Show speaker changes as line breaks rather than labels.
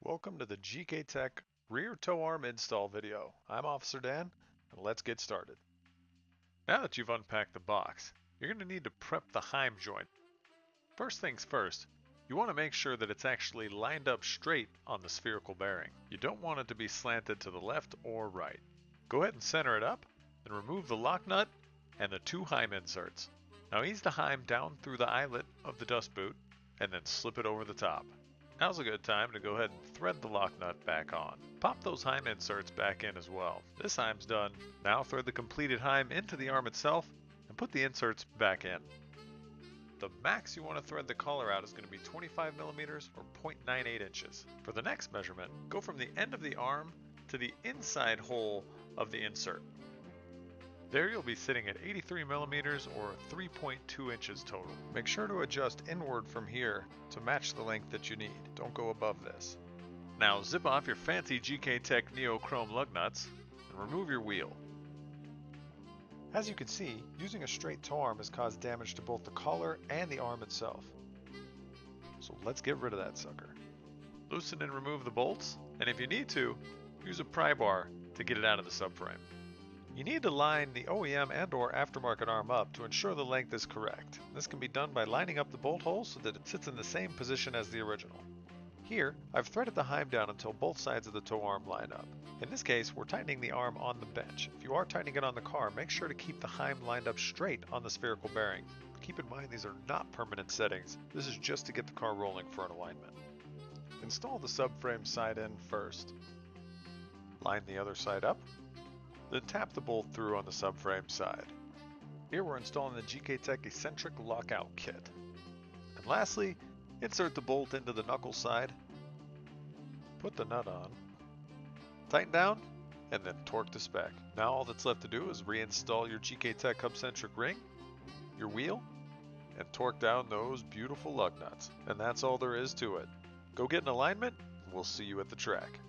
Welcome to the GKTech rear tow arm install video. I'm Officer Dan, and let's get started. Now that you've unpacked the box, you're going to need to prep the heim joint. First things first, you want to make sure that it's actually lined up straight on the spherical bearing. You don't want it to be slanted to the left or right. Go ahead and center it up, and remove the lock nut and the two heim inserts. Now ease the heim down through the eyelet of the dust boot, and then slip it over the top. Now's a good time to go ahead and thread the lock nut back on. Pop those heim inserts back in as well. This heim's done. Now thread the completed heim into the arm itself and put the inserts back in. The max you want to thread the collar out is going to be 25 millimeters or 0.98 inches. For the next measurement, go from the end of the arm to the inside hole of the insert. There you'll be sitting at 83 millimeters or 3.2 inches total. Make sure to adjust inward from here to match the length that you need. Don't go above this. Now zip off your fancy GKTech Neo Chrome lug nuts and remove your wheel. As you can see, using a straight tow arm has caused damage to both the collar and the arm itself. So let's get rid of that sucker. Loosen and remove the bolts, and if you need to, use a pry bar to get it out of the subframe. You need to line the OEM and or aftermarket arm up to ensure the length is correct. This can be done by lining up the bolt holes so that it sits in the same position as the original. Here, I've threaded the heim down until both sides of the tow arm line up. In this case, we're tightening the arm on the bench. If you are tightening it on the car, make sure to keep the heim lined up straight on the spherical bearing. Keep in mind these are not permanent settings. This is just to get the car rolling for an alignment. Install the subframe side end first. Line the other side up. Then tap the bolt through on the subframe side. Here we're installing the GKTech eccentric lockout kit. And lastly, insert the bolt into the knuckle side, put the nut on, tighten down, and then torque to spec. Now all that's left to do is reinstall your GKTech hub-centric ring, your wheel, and torque down those beautiful lug nuts. And that's all there is to it. Go get an alignment, and we'll see you at the track.